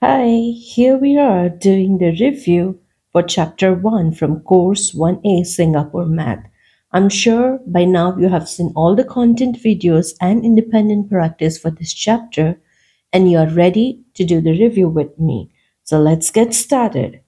Hi, here we are doing the review for Chapter 1 from Course 1A Singapore Math. I'm sure by now you have seen all the content videos and independent practice for this chapter and you are ready to do the review with me. So let's get started.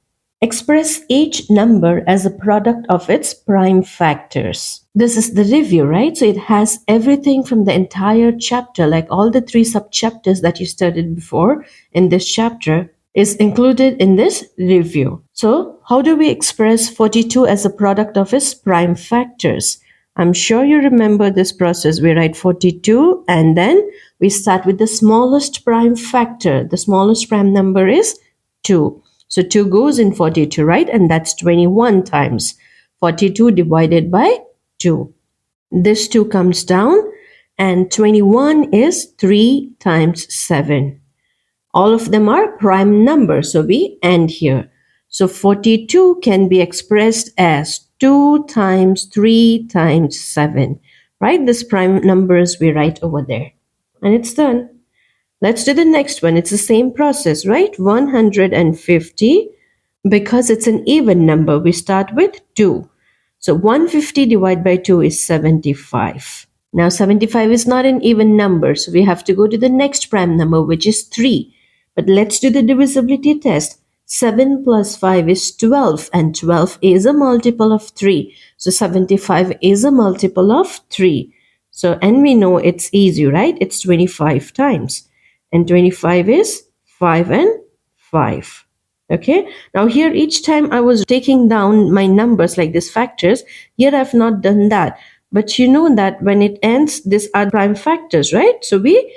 Express each number as a product of its prime factors. This is the review, right? So it has everything from the entire chapter, like all the three sub-chapters that you studied before in this chapter is included in this review. So how do we express 42 as a product of its prime factors? I'm sure you remember this process. We write 42 and then we start with the smallest prime factor. The smallest prime number is 2. So 2 goes in 42, right? And that's 21 times 42 divided by 2. This 2 comes down and 21 is 3 times 7. All of them are prime numbers, so we end here. So 42 can be expressed as 2 times 3 times 7, right? This prime numbers we write over there. And it's done. Let's do the next one. It's the same process, right? 150. Because it's an even number, we start with 2. So 150 divided by 2 is 75. Now 75 is not an even number, so we have to go to the next prime number, which is 3. But let's do the divisibility test. 7 plus 5 is 12, and 12 is a multiple of 3. So 75 is a multiple of 3. So, and we know it's easy, right? It's 25 times. And 25 is 5 and 5. Okay, now here each time I was taking down my numbers like these factors, here I've not done that. But you know that when it ends, these are prime factors, right? So we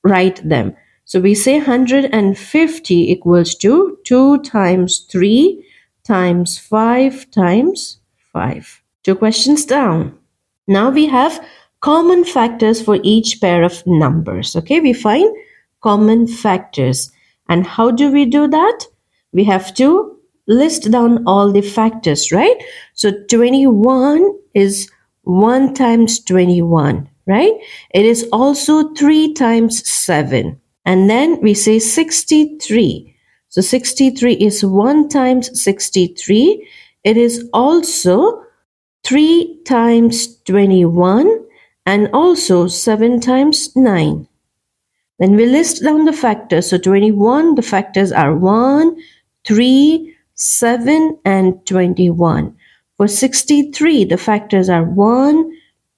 write them. So we say 150 equals to 2 times 3 times 5 times 5. 2 questions down. Now we have common factors for each pair of numbers. Okay, we find common factors. And how do we do that? We have to list down all the factors, right? So 21 is 1 times 21, right? It is also 3 times 7. And then we say 63. So 63 is 1 times 63. It is also 3 times 21 and also 7 times 9. Then we list down the factors. So 21, the factors are 1, 3, 7 and 21. For 63, the factors are 1,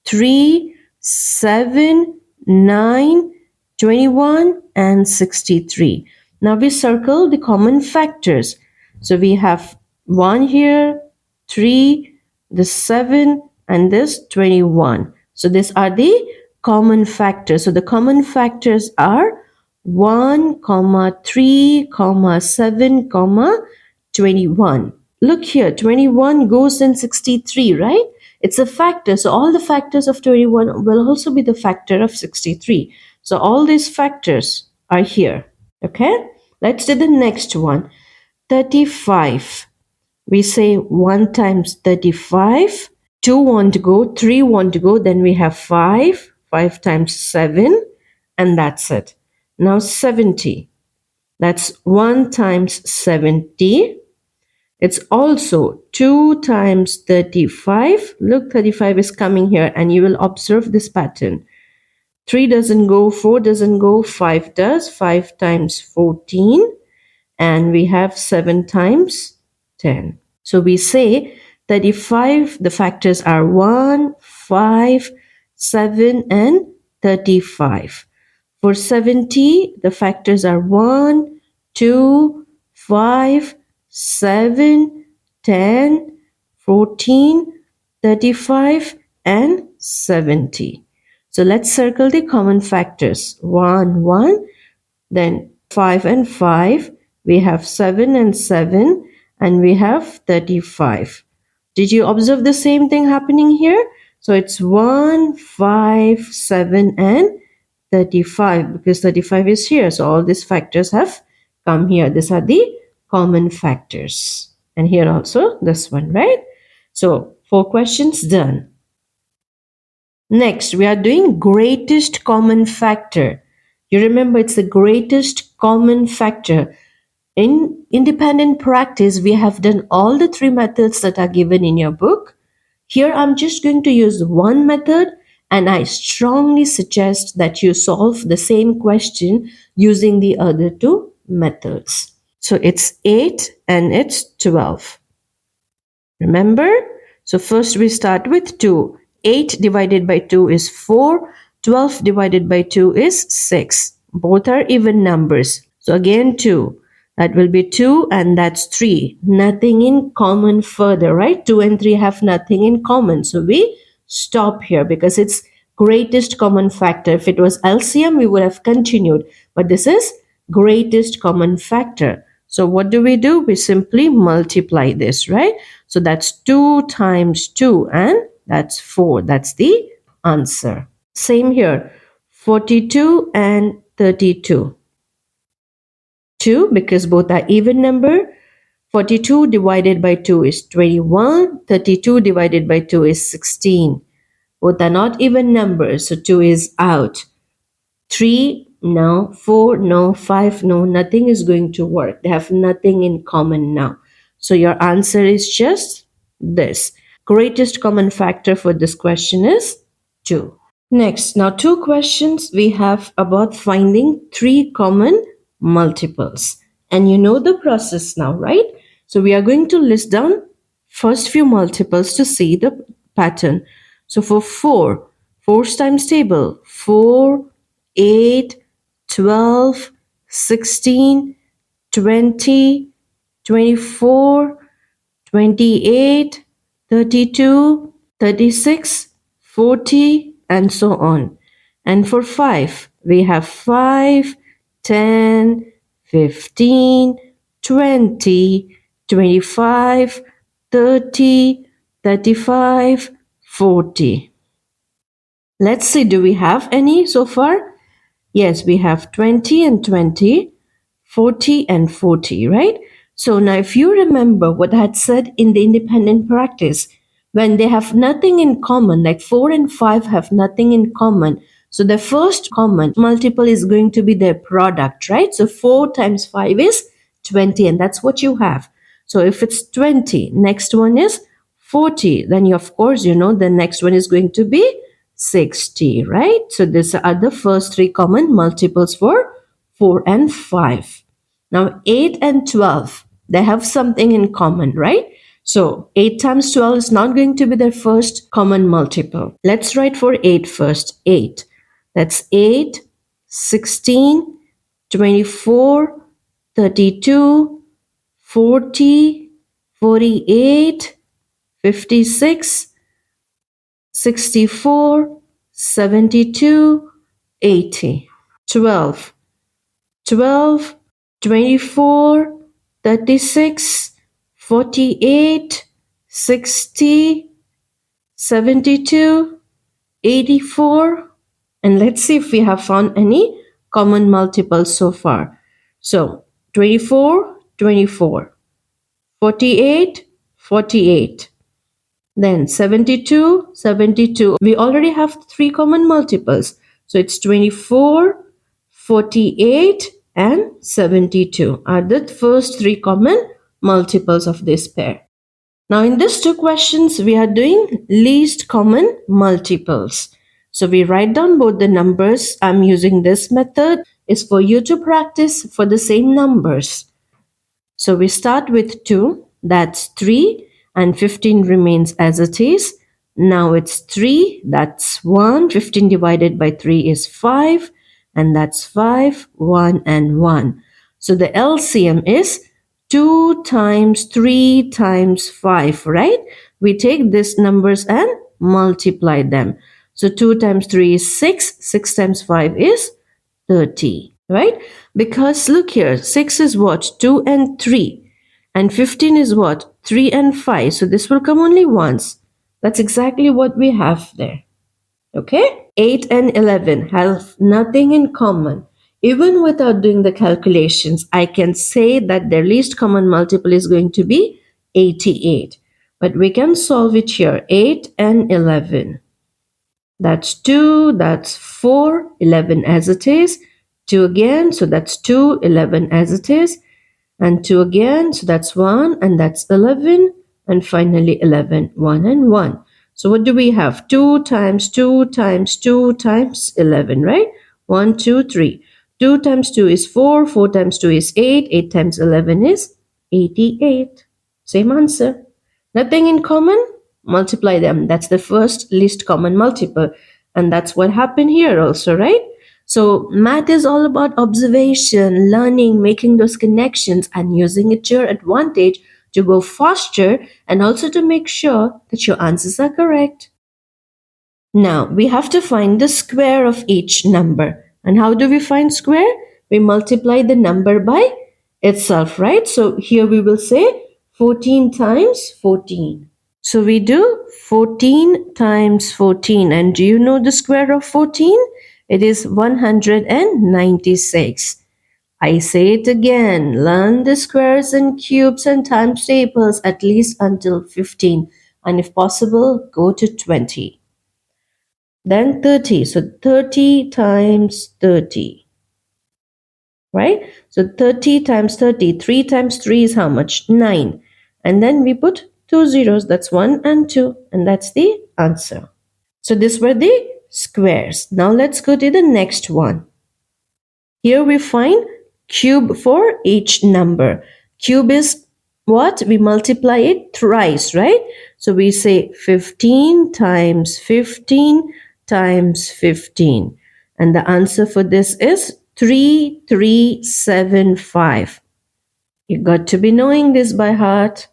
3, 7, 9, 21 and 63. Now we circle the common factors. So we have 1 here, 3, this 7 and this 21. So these are the common factors. So the common factors are 1, 3, 7, 21. Look here, 21 goes in 63, right? It's a factor. So all the factors of 21 will also be the factor of 63. So all these factors are here. Okay? Let's do the next one. 35. We say 1 times 35. 2 won't go, 3 won't go, then we have 5. 5 times 7, and that's it. Now 70. That's 1 times 70. It's also 2 times 35. Look, 35 is coming here, and you will observe this pattern. 3 doesn't go, 4 doesn't go, 5 does. 5 times 14. And we have 7 times 10. So we say 35, the factors are 1, 5, 7, and 35. For 70, the factors are 1, 2, 5, 7, 10, 14, 35, and 70. So let's circle the common factors. 1, 1, then 5 and 5. We have 7 and 7, and we have 35. Did you observe the same thing happening here? So it's 1, 5, 7, and 35 because 35 is here. So all these factors have come here. These are the common factors. And here also this one, right? So 4 questions done. Next, we are doing greatest common factor. You remember it's the greatest common factor. In independent practice, we have done all the three methods that are given in your book. Here, I'm just going to use one method, and I strongly suggest that you solve the same question using the other two methods. So it's 8 and it's 12. Remember? So first we start with 2. 8 divided by 2 is 4. 12 divided by 2 is 6. Both are even numbers. So again 2. That will be 2 and that's 3. Nothing in common further, right? 2 and 3 have nothing in common. So we stop here because it's greatest common factor. If it was LCM, we would have continued. But this is greatest common factor. So what do? We simply multiply this, right? So that's 2 times 2 and that's 4. That's the answer. Same here. 42 and 32. 2 because both are even number. 42 divided by 2 is 21. 32 divided by 2 is 16. Both are not even numbers, so 2 is out. 3, no. 4, no. 5, no. Nothing is going to work. They have nothing in common now. So your answer is just this. Greatest common factor for this question is 2. Next, now two questions we have about finding three common multiples. And you know the process now, right? So we are going to list down first few multiples to see the pattern. So for 4, 4's times table, 4, 8, 12, 16, 20, 24, 28, 32, 36, 40, and so on. And for 5, we have 5, 10, 15, 20, 25, 30, 35, 40. Let's see, do we have any so far? Yes, we have 20 and 20, 40 and 40, right? So now if you remember what I had said in the independent practice, when they have nothing in common, like 4 and 5 have nothing in common, so the first common multiple is going to be their product, right? So 4 times 5 is 20 and that's what you have. So if it's 20, next one is 40, then you, of course, you know the next one is going to be 60, right? So these are the first three common multiples for 4 and 5. Now 8 and 12, they have something in common, right? So 8 times 12 is not going to be their first common multiple. Let's write for 8 first. 8. That's 8, 16, 24, 32, 40, 48, 56, 64, 72, 80. 12. 12, 24, 36, 48, 60, 72, 84. And let's see if we have found any common multiples so far. So 24, 24, 48, 48. Then 72, 72. We already have three common multiples. So it's 24, 48 and 72 are the first three common multiples of this pair. Now in these two questions, we are doing least common multiples. So we write down both the numbers. I'm using this method is for you to practice for the same numbers. So we start with 2, that's 3, and 15 remains as it is. Now it's 3, that's 1. 15 divided by 3 is 5, and that's 5, 1, and 1. So the LCM is 2 times 3 times 5, right? We take these numbers and multiply them. So 2 times 3 is 6, 6 times 5 is 30, right? Because look here, 6 is what? 2 and 3. And 15 is what? 3 and 5. So this will come only once. That's exactly what we have there. Okay? 8 and 11 have nothing in common. Even without doing the calculations, I can say that their least common multiple is going to be 88. But we can solve it here. 8 and 11. That's 2, that's 4, 11 as it is. 2 again, so that's 2, 11 as it is. and 2 again, so that's 1, and that's 11, and finally 11, 1 and 1. So what do we have? 2 times 2 times 2 times 11, right? 1, 2, 3. 2 times 2 is 4, 4 times 2 is 8, 8 times 11 is 88. Same answer. Nothing in common? Multiply them. That's the first least common multiple. And that's what happened here also, right? So math is all about observation, learning, making those connections, and using it to your advantage to go faster and also to make sure that your answers are correct. Now we have to find the square of each number. And how do we find square? We multiply the number by itself, right? So here we will say 14 times 14. So we do 14 times 14. And do you know the square of 14? It is 196. I say it again, learn the squares and cubes and times tables at least until 15. And if possible, go to 20. Then 30. So 30 times 30. Right? So 30 times 30. 3 times 3 is how much? 9. And then we put two zeros. That's 1 and 2. And that's the answer. So these were the squares. Now let's go to the next one. Here we find cube for each number. Cube is what? We multiply it thrice, right? So we say 15 times 15 times 15. And the answer for this is 3375. You got to be knowing this by heart,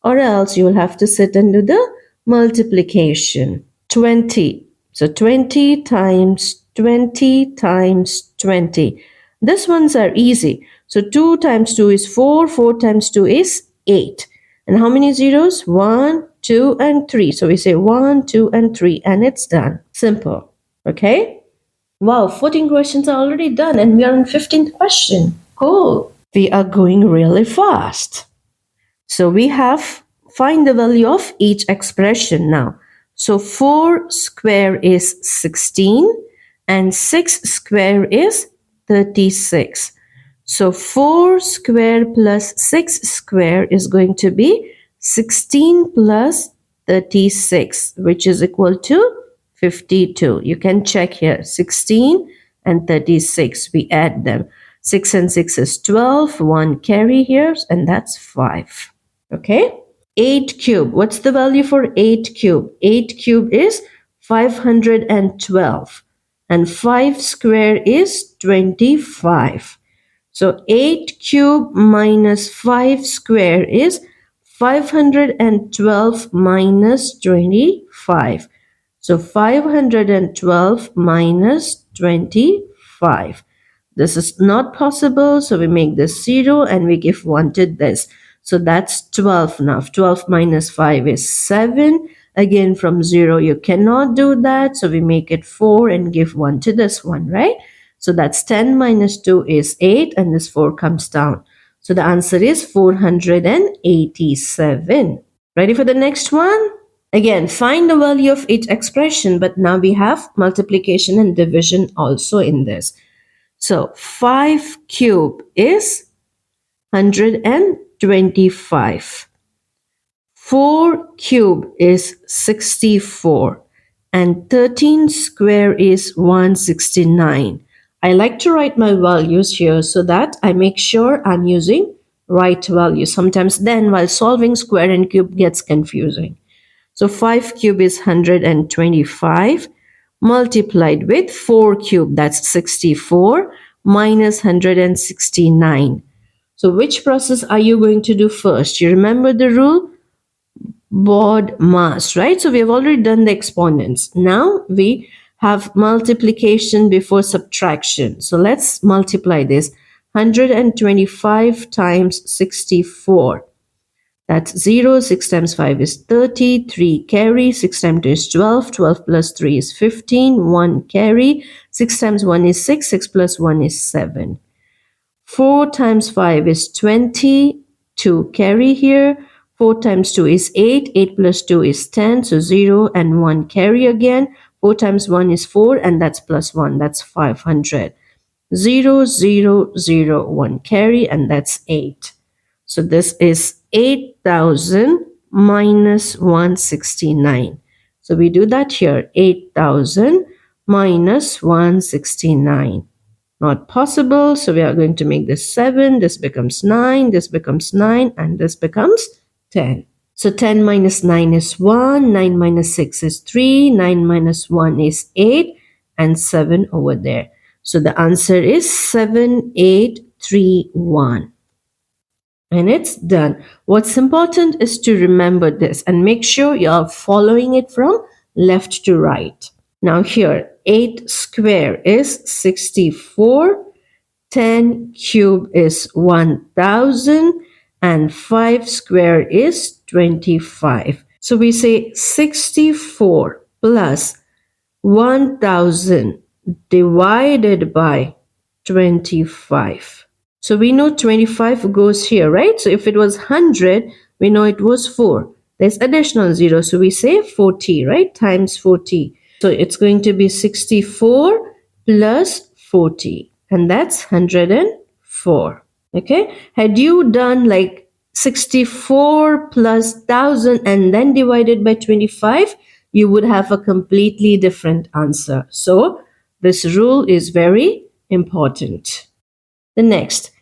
or else you will have to sit and do the multiplication. 20. So 20 times 20 times 20. These ones are easy. So 2 times 2 is 4, 4 times 2 is 8. And how many zeros? 1, 2, and 3. So we say 1, 2, and 3, and it's done. Simple. Okay? Wow, 14 questions are already done, and we are on 15th question. Cool. We are going really fast. So we have find the value of each expression now. So 4 square is 16 and 6 square is 36. So 4 square plus 6 square is going to be 16 plus 36, which is equal to 52. You can check here, 16 and 36. We add them. 6 and 6 is 12. 1 carry here, and that's 5. Okay? 8 cube. What's the value for 8 cube? 8 cube is 512. And 5 square is 25. So 8 cube minus 5 square is 512 minus 25. So 512 minus 25. This is not possible, so we make this 0 and we give 1 to this. So that's 12 now. 12 minus 5 is 7. Again, from 0, you cannot do that. So we make it 4 and give 1 to this one, right? So that's 10 minus 2 is 8, and this 4 comes down. So the answer is 487. Ready for the next one? Again, find the value of each expression, but now we have multiplication and division also in this. So 5 cube is 125. 4 cube is 64. And 13 square is 169. I like to write my values here so that I make sure I'm using right value. Sometimes then while solving, square and cube gets confusing. So 5 cube is 125 multiplied with 4 cube, that's 64, minus 169. So which process are you going to do first? You remember the rule? Bod mass, right? So we have already done the exponents. Now we have multiplication before subtraction. So let's multiply this. 125 times 64. That's 0. 6 times 5 is 30. 3 carry. 6 times 2 is 12. 12 plus 3 is 15. 1 carry. 6 times 1 is 6. 6 plus 1 is 7. 4 times 5 is 20. 2 carry here. 4 times 2 is 8. 8 plus 2 is 10. So 0 and 1 carry again. 4 times 1 is 4, and that's plus 1. That's 500. 0, 0, 0, 1 carry, and that's 8. So this is 8,000 minus 169. So we do that here. 8,000 minus 169. Not possible. So we are going to make this 7. This becomes 9. This becomes 9. And this becomes 10. So 10 minus 9 is 1. 9 minus 6 is 3. 9 minus 1 is 8. And 7 over there. So the answer is 7831. And it's done. What's important is to remember this and make sure you are following it from left to right. Now here, 8 square is 64, 10 cube is 1000, and 5 square is 25. So we say 64 plus 1000 divided by 25. So we know 25 goes here, right? So if it was 100, we know it was 4. There's additional 0, so we say 40, right? Times 40. So it's going to be 64 plus 40, and that's 104. Okay? Had you done like 64 plus 1000 and then divided by 25, you would have a completely different answer. So this rule is very important. The next,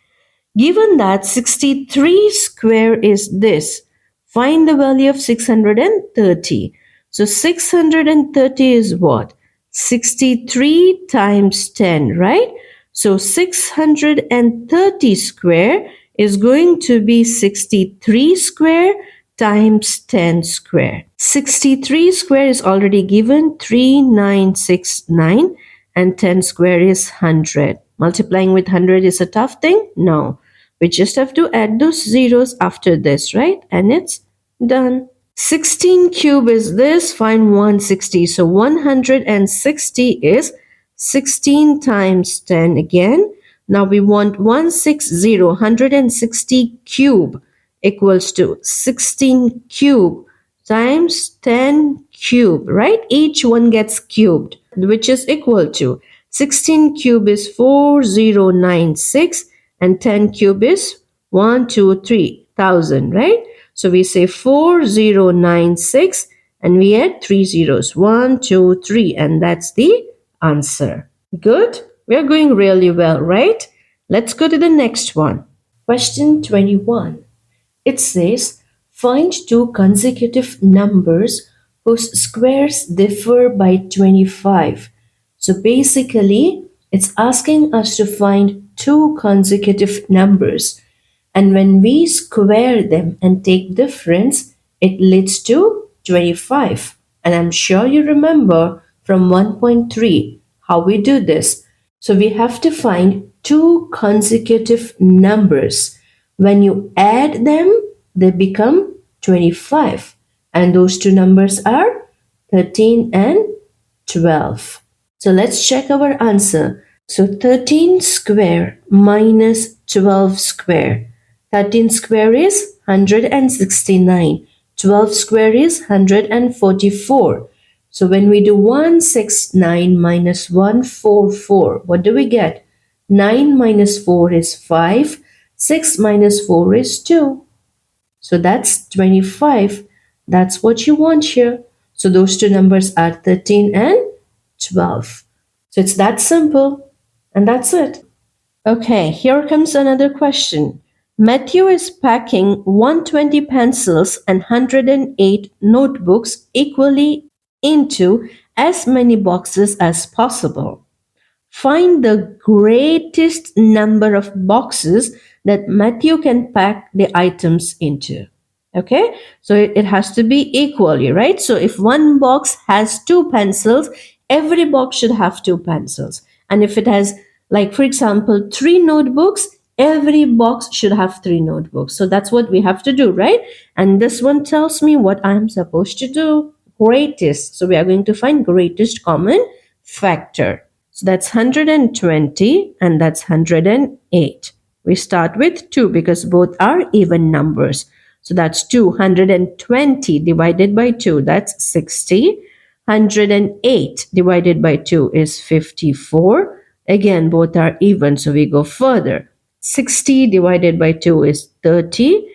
given that 63 square is this, find the value of 630. So 630 is what? 63 times 10, right? So 630 square is going to be 63 square times 10 square. 63 square is already given, 3969, and 10 square is 100. Multiplying with 100 is a tough thing? No. We just have to add those zeros after this, right? And it's done. 16 cube is this, find 160. So 160 is 16 times 10 again. Now we want 160, 160 cube equals to 16 cube times 10 cube, right? Each one gets cubed, which is equal to 16 cube is 4096 and 10 cube is 1,2,3,000, right? So we say 4096 and we add 3 zeros, 1, 2, 3, and that's the answer. Good? We are going really well, right? Let's go to the next one. Question 21. It says, find two consecutive numbers whose squares differ by 25. So basically, it's asking us to find two consecutive numbers. And when we square them and take difference, it leads to 25. And I'm sure you remember from 1.3 how we do this. So we have to find two consecutive numbers. When you add them, they become 25. And those two numbers are 13 and 12. So let's check our answer. So 13 square minus 12 square. 13 square is 169. 12 square is 144. So when we do 169 minus 144, what do we get? 9 minus 4 is 5. 6 minus 4 is 2. So that's 25. That's what you want here. So those two numbers are 13 and 12. So it's that simple. And that's it. Okay, here comes another question. Matthew is packing 120 pencils and 108 notebooks equally into as many boxes as possible. Find the greatest number of boxes that Matthew can pack the items into. Okay, so it has to be equally, right? So if one box has two pencils, every box should have two pencils. And if it has, like, for example, 3 notebooks, every box should have 3 notebooks. So that's what we have to do, right? And this one tells me what I'm supposed to do. Greatest. So we are going to find greatest common factor. So that's 120 and that's 108. We start with 2 because both are even numbers. So that's 220 divided by 2, that's 60. 108 divided by 2 is 54. Again, both are even, so we go further. 60 divided by 2 is 30.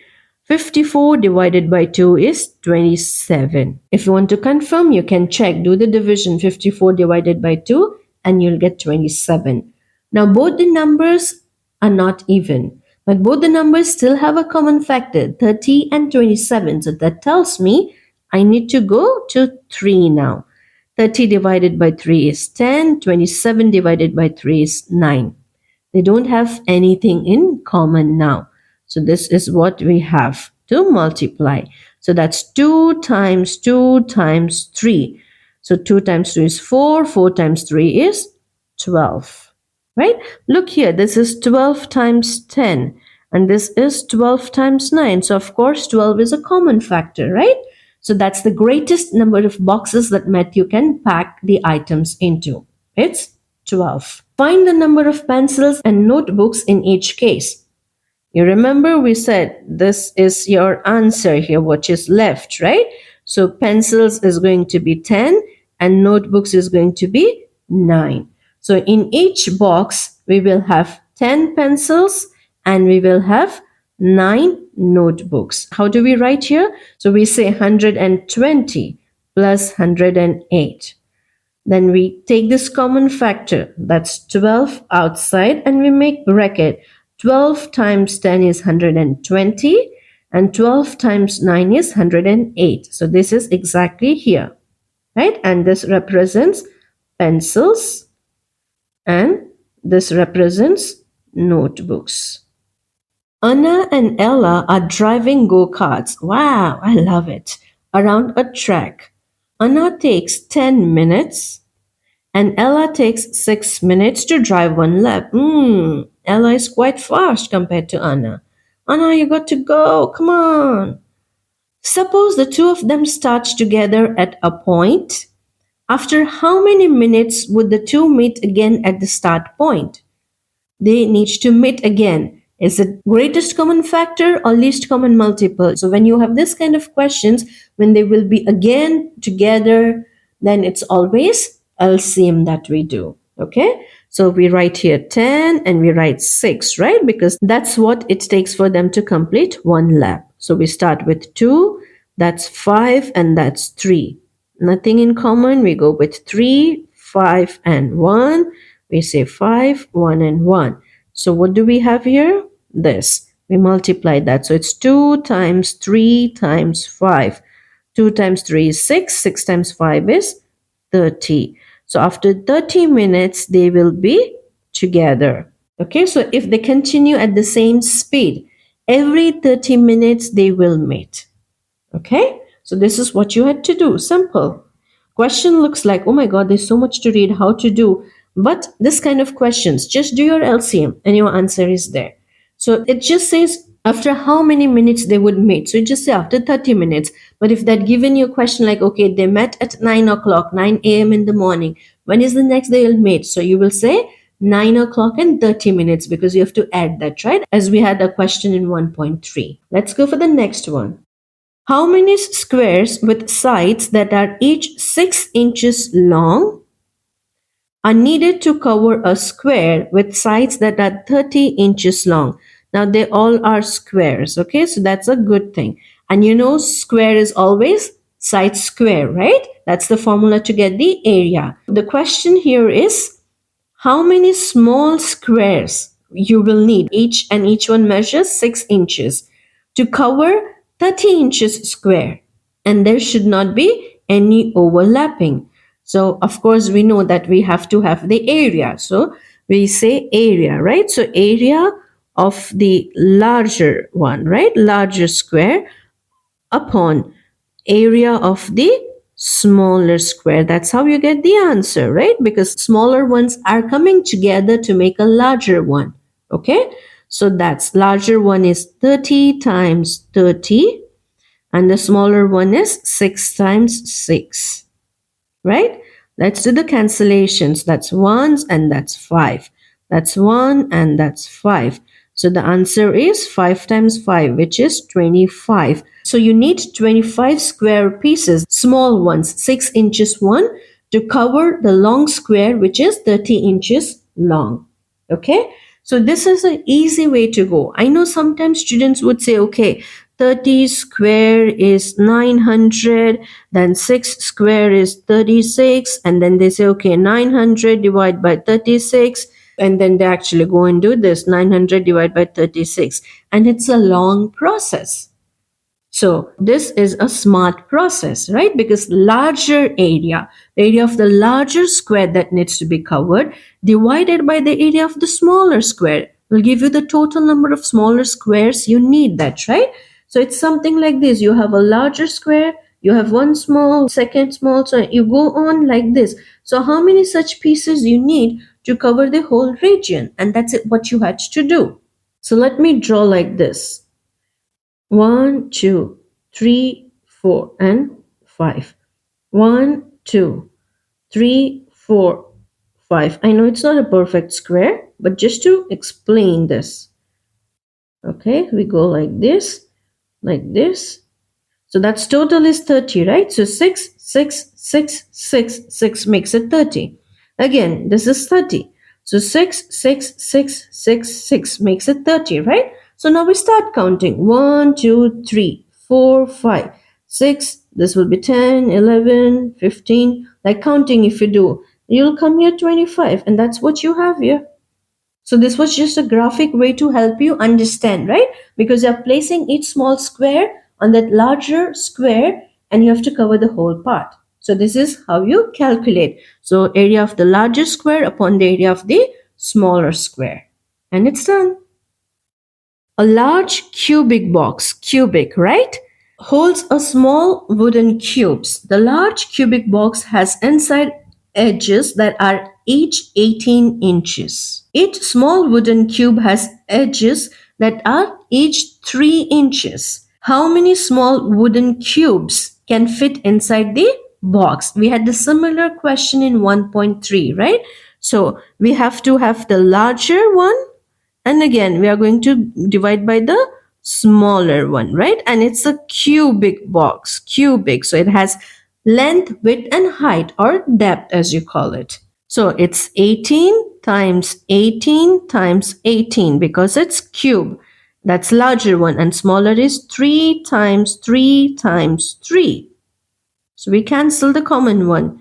54 divided by 2 is 27. If you want to confirm, you can check. Do the division 54 divided by 2 and you'll get 27. Now both the numbers are not even, but both the numbers still have a common factor, 30 and 27. So that tells me I need to go to 3 now. 30 divided by 3 is 10. 27 divided by 3 is 9. They don't have anything in common now. So this is what we have to multiply. So that's 2 times 2 times 3. So 2 times 2 is 4. 4 times 3 is 12. Right? Look here. This is 12 times 10. And this is 12 times 9. So of course 12 is a common factor, right? So that's the greatest number of boxes that Matthew can pack the items into. It's 12. Find the number of pencils and notebooks in each case. You remember we said this is your answer here, which is left, right? So pencils is going to be 10 and notebooks is going to be 9. So in each box, we will have 10 pencils and we will have 9 notebooks. How do we write here? So we say 120 plus 108. Then we take this common factor, that's 12 outside, and we make bracket. 12 times 10 is 120 and 12 times 9 is 108. So this is exactly here, right? And this represents pencils and this represents notebooks. Anna and Ella are driving go-karts. Wow, I love it. Around a track. Anna takes 10 minutes and Ella takes 6 minutes to drive one lap. Ella is quite fast compared to Anna. Anna, you got to go. Come on. Suppose the two of them start together at a point. After how many minutes would the two meet again at the start point? They need to meet again. Is it greatest common factor or least common multiple? So when you have this kind of questions, when they will be again together, then it's always LCM that we do. Okay, so we write here 10 and we write 6, right? Because that's what it takes for them to complete one lap. So we start with 2, that's 5, and that's 3. Nothing in common, we go with 3, 5, and 1. We say 5, 1, and 1. So what do we have here? This. We multiply that. So it's 2 times 3 times 5. 2 times 3 is 6. 6 times 5 is 30. So after 30 minutes, they will be together. Okay, so if they continue at the same speed, every 30 minutes they will meet. Okay, so this is what you had to do. Simple. Question looks like, oh my God, there's so much to read, how to do. But this kind of questions, just do your LCM and your answer is there. So it just says after how many minutes they would meet. So you just say after 30 minutes. But if that given you a question like, okay, they met at 9 o'clock, 9 a.m. in the morning. When is the next they will meet? So you will say 9 o'clock and 30 minutes because you have to add that, right? As we had a question in 1.3. Let's go for the next one. How many squares with sides that are each 6 inches long are needed to cover a square with sides that are 30 inches long? Now they all are squares, okay? So that's a good thing. And you know square is always side square, right? That's the formula to get the area. The question here is how many small squares you will need. Each one measures 6 inches to cover 30 inches square. And there should not be any overlapping. So of course we know that we have to have the area. So we say area, right? So area of the larger one, right? Larger square upon area of the smaller square. That's how you get the answer, right? Because smaller ones are coming together to make a larger one. Okay? So that's larger one is 30 times 30 and the smaller one is 6 times 6. Right? Let's do the cancellations. That's 1 and that's 5. That's 1 and that's 5. So the answer is 5 times 5, which is 25. So you need 25 square pieces, small ones, 6 inches one, to cover the long square, which is 30 inches long. Okay? So this is an easy way to go. I know sometimes students would say, okay, 30 square is 900, then 6 square is 36, and then they say, okay, 900 divided by 36, and then they actually go and do this 900 divided by 36, and it's a long process. So this is a smart process, right? Because larger area, the area of the larger square that needs to be covered, divided by the area of the smaller square will give you the total number of smaller squares you need, that, right? So it's something like this. You have a larger square, you have one small, second small, so you go on like this. So how many such pieces you need to cover the whole region? And that's it, what you had to do. So let me draw like this. 1, 2, 3, 4, and 5. 1, 2, 3, 4, 5. I know it's not a perfect square, but just to explain this. Okay, we go like this, like this. So that's total is 30, right? So 6, 6, 6, 6, 6 makes it 30. Again, this is 30. So 6, 6, 6, 6, 6 makes it 30, right? So now we start counting. 1, 2, 3, 4, 5, 6. This will be 10, 11, 15. Like counting if you do. You'll come here 25, and that's what you have here. So this was just a graphic way to help you understand, right? Because you're placing each small square on that larger square and you have to cover the whole part. So this is how you calculate. So area of the larger square upon the area of the smaller square. And it's done. A large cubic box, cubic, right? Holds a small wooden cubes. The large cubic box has inside edges that are each 18 inches. Each small wooden cube has edges that are each 3 inches. How many small wooden cubes can fit inside the box? We had the similar question in 1.3, right? So we have to have the larger one, and again we are going to divide by the smaller one, right? And it's a cubic box, cubic, so it has length, width, and height, or depth as you call it. So it's 18 times 18 times 18 because it's cube. That's larger one, and smaller is 3 times 3 times 3. So we cancel the common one.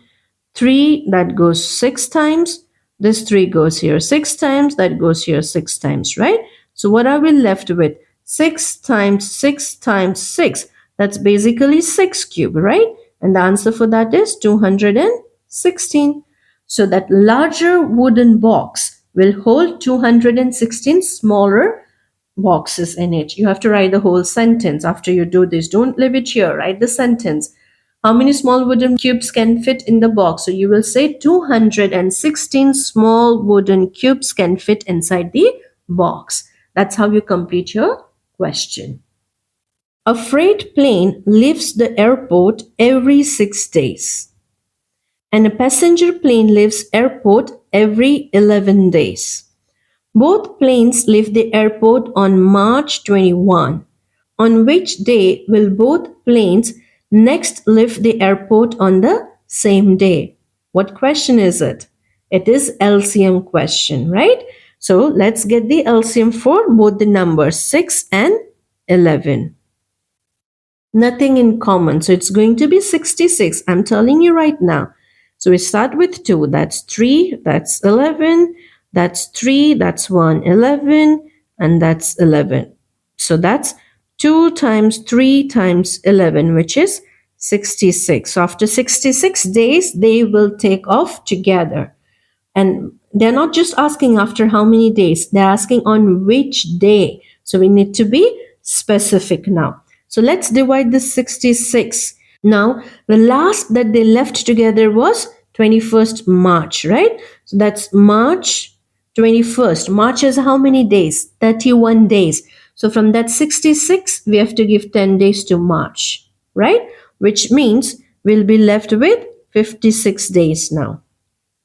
3, that goes 6 times. This 3 goes here 6 times. That goes here 6 times, right? So what are we left with? 6 times 6 times 6. That's basically 6 cube, right? And the answer for that is 216. So that larger wooden box will hold 216 smaller boxes in it. You have to write the whole sentence after you do this. Don't leave it here. Write the sentence. How many small wooden cubes can fit in the box? So you will say 216 small wooden cubes can fit inside the box. That's how you complete your question. A freight plane leaves the airport every 6 days, and a passenger plane leaves airport every 11 days. Both planes leave the airport on March 21. On which day will both planes next leave the airport on the same day? What question is it? It is LCM question, right? So let's get the LCM for both the numbers 6 and 11. Nothing in common, so it's going to be 66. I'm telling you right now. So we start with 2, that's 3, that's 11, that's 3, that's 1, 11, and that's 11. So that's 2 times 3 times 11, which is 66. So after 66 days, they will take off together. And they're not just asking after how many days, they're asking on which day. So we need to be specific now. So let's divide this 66. Now, the last that they left together was 21st March, right? So that's March 21st. March is how many days? 31 days. So from that 66, we have to give 10 days to March, right? Which means we'll be left with 56 days now.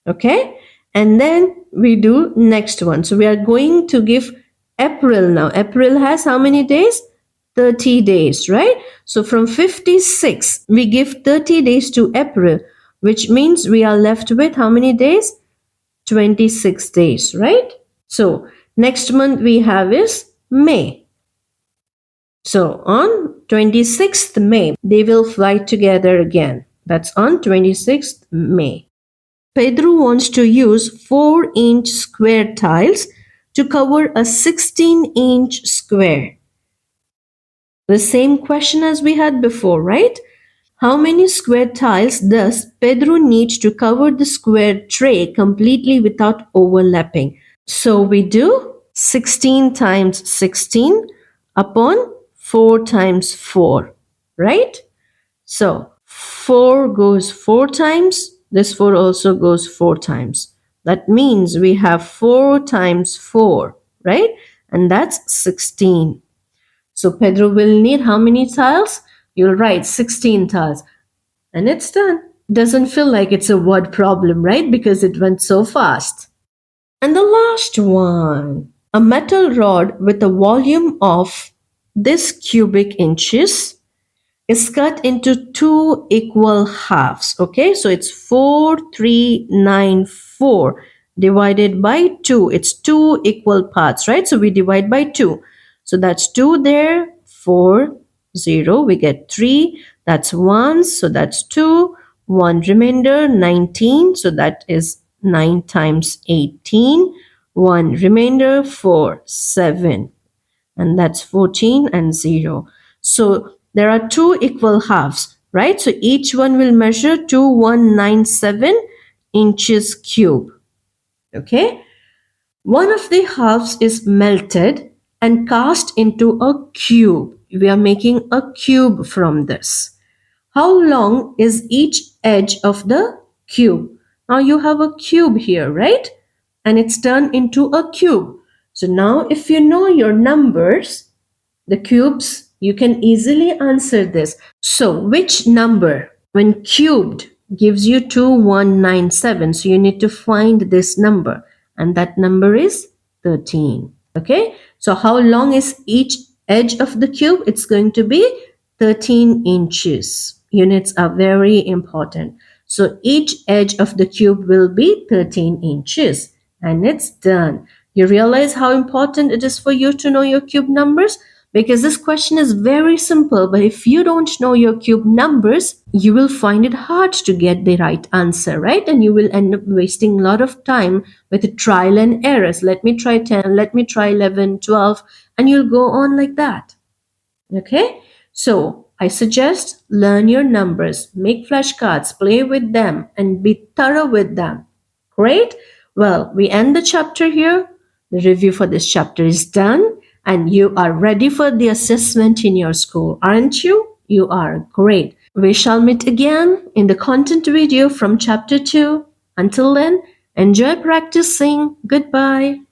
Okay? And then we do next one. So we are going to give April now. April has how many days? 30 days, right? So from 56, we give 30 days to April, which means we are left with how many days? 26 days, right? So Next month we have is May. So on 26th May, they will fly together again. That's on 26th May. Pedro wants to use 4-inch square tiles to cover a 16-inch square. The same question as we had before, right? How many square tiles does Pedro need to cover the square tray completely without overlapping? So we do 16 times 16 upon 4 times 4, right? So 4 goes 4 times, this 4 also goes 4 times. That means we have 4 times 4, right? And that's 16. So Pedro will need how many tiles? You'll write 16 tiles. And it's done. Doesn't feel like it's a word problem, right? Because it went so fast. And the last one, a metal rod with a volume of this cubic inches is cut into two equal halves. Okay, so it's 4394 divided by 2. It's two equal parts, right? So we divide by 2. So that's 2 there, 4, 0. We get 3. That's 1. So that's 2. 1 remainder, 19. So that is 9 times 18. 1 remainder, 4, 7, and that's 14 and 0. So there are two equal halves, right? So each one will measure 2197 inches cube. Okay? One of the halves is melted and cast into a cube. We are making a cube from this. How long is each edge of the cube? Now you have a cube here, right? And it's turned into a cube. So now if you know your numbers, the cubes, you can easily answer this. So which number when cubed gives you 2197? So you need to find this number, and that number is 13. Okay, so how long is each edge of the cube? It's going to be 13 inches. Units are very important. So each edge of the cube will be 13 inches, and it's done. You realize how important it is for you to know your cube numbers? Because this question is very simple, but if you don't know your cube numbers, you will find it hard to get the right answer, right? And you will end up wasting a lot of time with trial and errors. Let me try 10, let me try 11, 12, and you'll go on like that. Okay? So I suggest learn your numbers, make flashcards, play with them, and be thorough with them. Great? Well, we end the chapter here. The review for this chapter is done, and you are ready for the assessment in your school, aren't you? You are great. We shall meet again in the content video from chapter 2. Until then, enjoy practicing. Goodbye.